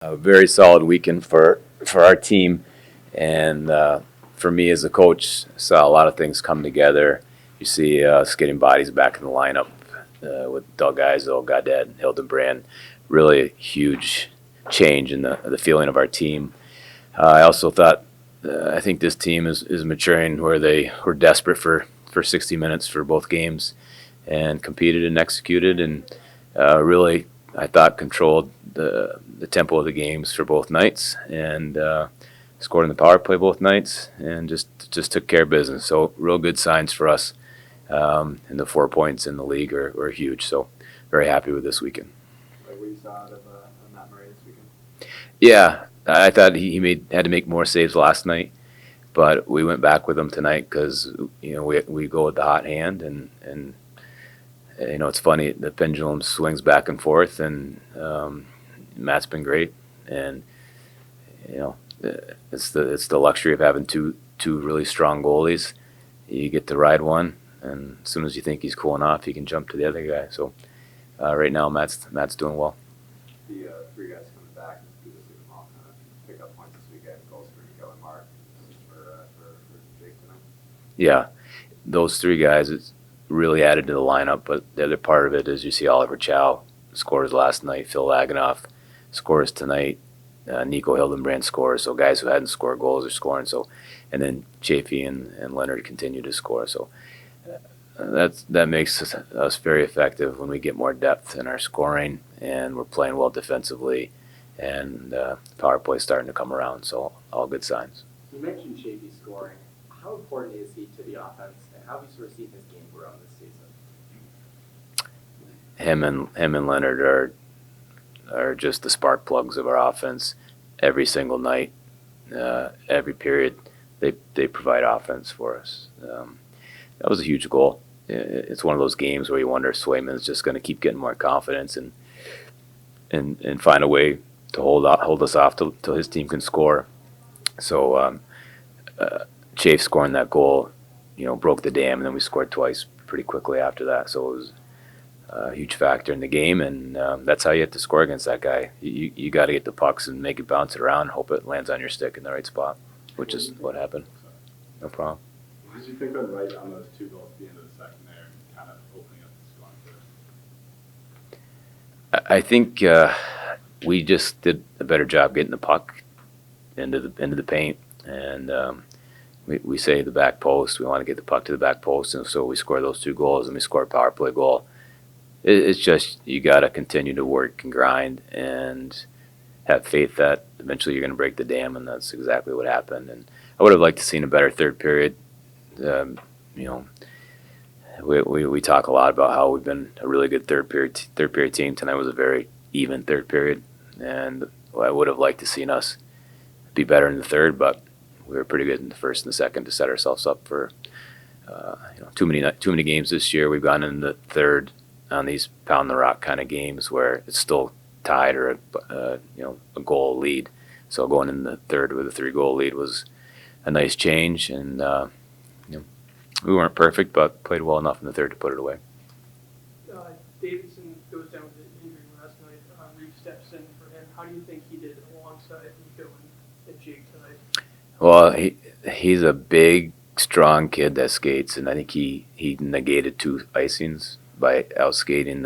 A very solid weekend for our team, and for me as a coach, saw a lot of things come together. You see us getting bodies back in the lineup with Doug Eisel, Gaudette, Hildenbrand. Really a huge change in the feeling of our team. I also thought I think this team is maturing where they were desperate for 60 minutes for both games and competed and executed and really I thought controlled the tempo of the games for both nights and scored in the power play both nights and just took care of business. So real good signs for us, and the 4 points in the league are huge. So very happy with this weekend. Like what you saw out of Matt Murray this weekend? Yeah, I thought he had to make more saves last night, but we went back with him tonight because we go with the hot hand and it's funny the pendulum swings back and forth and Matt's been great and you know it's the luxury of having two really strong goalies. You get to ride one, and as soon as you think he's cooling off, he can jump to the other guy. So right now, Matt's doing well. The three guys coming back, it's good to see them all kind of pick up points this weekend. Goals for Nico and Mark, for Jake tonight. Yeah, those three guys it's really added to the lineup. But the other part of it is you see Oliver Chow scores last night, Phil Laganoff scores tonight, Nico Hildenbrand scores. So guys who hadn't scored goals are scoring. So, and then Chafee and Leonard continue to score. So that makes us very effective when we get more depth in our scoring and we're playing well defensively, and power play starting to come around. So all good signs. You mentioned Chafee scoring. How important is he to the offense, and how have you sort of seen his game grow this season? Him and Leonard are just the spark plugs of our offense. Every single night, every period, they provide offense for us. That was a huge goal. It's one of those games where you wonder if Swayman's just going to keep getting more confidence and find a way to hold us off till his team can score. So Chafe scoring that goal, broke the dam, and then we scored twice pretty quickly after that. So it was a huge factor in the game, and that's how you have to score against that guy. You got to get the pucks and make it bounce it around, hope it lands on your stick in the right spot, which is what happened. No problem. What did you think went right on those two goals at the end of the second there, kind of opening up the scoring for? I think we just did a better job getting the puck into the paint, and we say the back post. We want to get the puck to the back post, and so we score those two goals, and we score a power play goal. It's just you got to continue to work and grind and have faith that eventually you're going to break the dam, and that's exactly what happened. And I would have liked to seen a better third period. You know, we talk a lot about how we've been a really good third period team. Tonight was a very even third period, and I would have liked to seen us be better in the third, but we were pretty good in the first and the second to set ourselves up for too many games this year. We've gone in the third on these pound the rock kind of games where it's still tied or a goal lead. So going in the third with a 3-goal lead was a nice change, and we weren't perfect, but played well enough in the third to put it away. Davidson goes down with an injury last night. Reeve steps in for him. How do you think he did alongside Nico and Jake tonight? Well, he's a big, strong kid that skates, and I think he negated 2 icings by outskating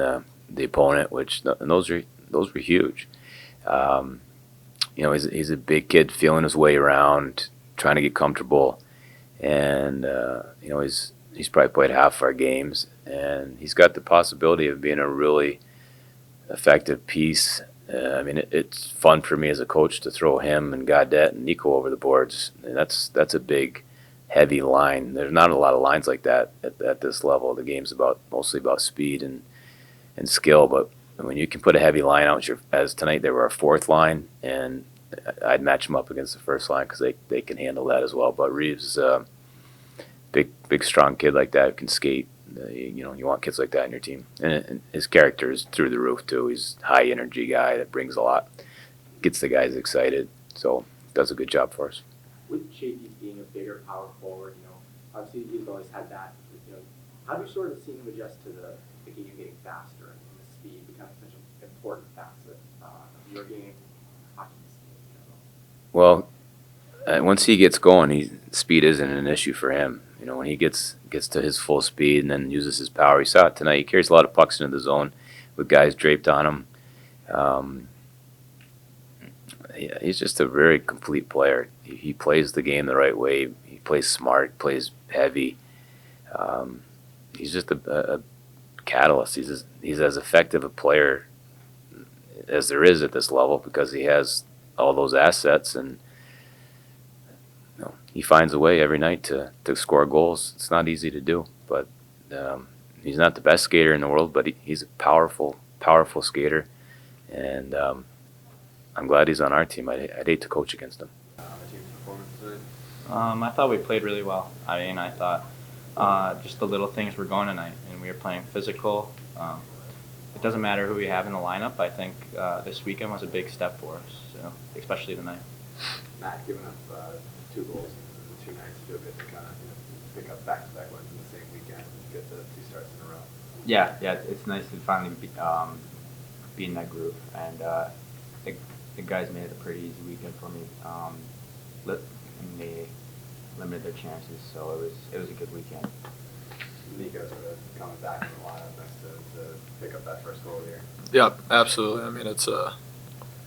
the opponent, and those were huge. He's a big kid feeling his way around, trying to get comfortable, and he's probably played half our games, and he's got the possibility of being a really effective piece. It's fun for me as a coach to throw him and Gaudette and Nico over the boards, and that's a big, heavy line. There's not a lot of lines like that at this level. The game's mostly about speed and skill, but when you can put a heavy line out, as tonight they were our 4th line, and I'd match them up against the first line because they can handle that as well. But Reeves, big strong kid like that who can skate. You want kids like that in your team, and his character is through the roof too. He's a high energy guy that brings a lot, gets the guys excited. So does a good job for us. With Chafee being a bigger power forward, obviously he's always had that. How have you sort of seen him adjust to the game getting faster and the speed becoming such an important facet of your game, hockey Well, once he gets going, speed isn't an issue for him. You know, when he gets to his full speed and then uses his power, you saw it tonight. He carries a lot of pucks into the zone with guys draped on him. Um, he's just a very complete player. He plays the game the right way. He plays smart, plays heavy. He's just a catalyst. He's as effective a player as there is at this level because he has all those assets, and he finds a way every night to score goals. It's not easy to do, but he's not the best skater in the world, but he's a powerful skater, and I'm glad he's on our team. I'd hate to coach against him. The team's performance today. I thought we played really well. I mean, I thought just the little things were going tonight, and we were playing physical. It doesn't matter who we have in the lineup. I think this weekend was a big step for us, so, especially tonight. Matt, giving up 2 goals in 2 nights, feel good to kind of pick up back-to-back wins in the same weekend and get the 2 starts in a row. Yeah, it's nice to finally be in that group, and the guys made it a pretty easy weekend for me. And they limited their chances, so it was a good weekend. Nico sort of coming back in the lineup next to pick up that first goal here. Yep, absolutely. I mean, it's a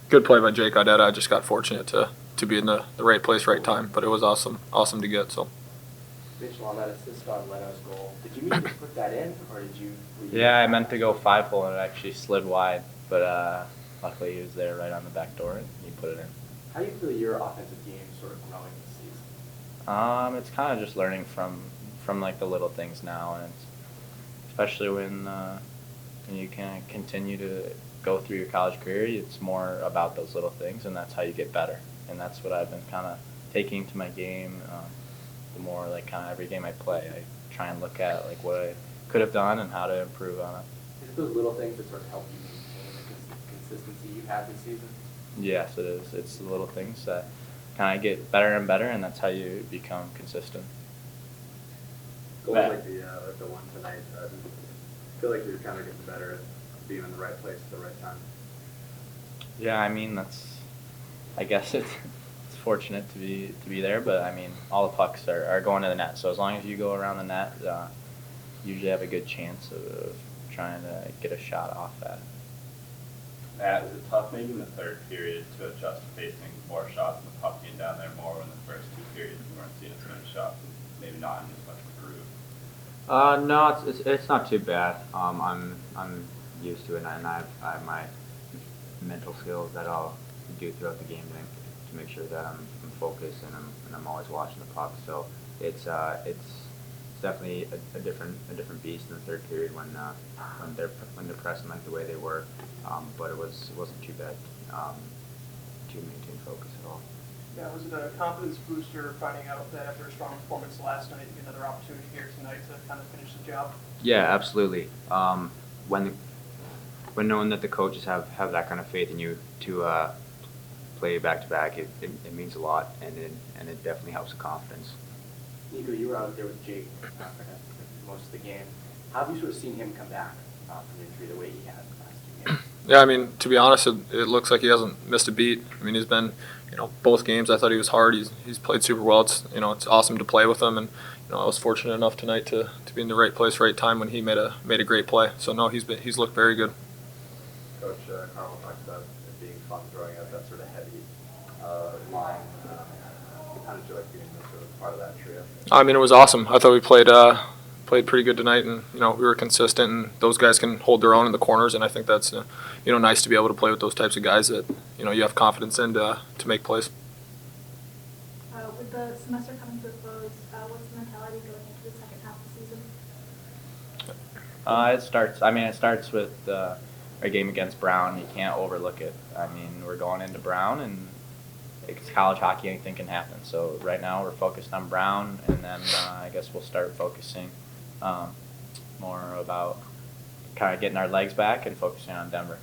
good play by Jake Audetta. I just got fortunate to be in the right place, right time, but it was awesome to get. So. Mitchell, on that assist on Leno's goal, did you mean to put that in, or did you? Yeah, I meant to go 5-hole, and it actually slid wide, but luckily he was there right on the back door, and he put it in. How do you feel your offensive game sort of growing this season? It's kind of just learning from like the little things now, and it's, especially when you can continue to go through your college career, it's more about those little things, and that's how you get better. And that's what I've been kind of taking to my game. The more like kind of every game I play, I try and look at like what I could have done and how to improve on it. Is it those little things that sort of help you maintain the consistency you've had this season? Yes, it is. It's the little things that kind of get better and better, and that's how you become consistent. Goals like the one tonight, I feel like you're kind of getting better at being in the right place at the right time. Yeah, I mean I guess it's fortunate to be there, but I mean all the pucks are going to the net. So as long as you go around the net, you usually have a good chance of trying to get a shot off at. Matt, is it tough maybe in the third period to adjust to facing more shots and the puck being down there more when the first 2 periods you weren't seeing as many shots and maybe not in as much of a groove? No, it's not too bad. I'm used to it, and I have my mental skills that I'll do throughout the game to make sure that I'm focused and I'm always watching the puck. So it's definitely a different beast in the third period when they're pressing like the way they were. But it wasn't too bad to maintain focus at all. Yeah, was it a confidence booster finding out that after a strong performance last night, you get another opportunity here tonight to kind of finish the job? Yeah, absolutely. When knowing that the coaches have that kind of faith in you to play back to back, it means a lot, and it definitely helps the confidence. Nico, you were out there with Jake most of the game. How have you sort of seen him come back from injury the way he has the last 2 games? Yeah, I mean, to be honest, it looks like he hasn't missed a beat. I mean, he's been, both games. I thought he was hard. He's played super well. It's awesome to play with him, and I was fortunate enough tonight to be in the right place, right time when he made a great play. So no, he's looked very good. Coach Carmel talked about it being fun throwing out that sort of heavy line. How did you like being sort of part of that trio? I mean, it was awesome. I thought we played pretty good tonight, and we were consistent, and those guys can hold their own in the corners, and I think that's nice to be able to play with those types of guys that you have confidence in to make plays. With the semester coming to a close, what's the mentality going into the second half of the season? It starts with our game against Brown. You can't overlook it. I mean, we're going into Brown, and it's college hockey. Anything can happen. So right now we're focused on Brown, and then I guess we'll start focusing more about kind of getting our legs back and focusing on Denver.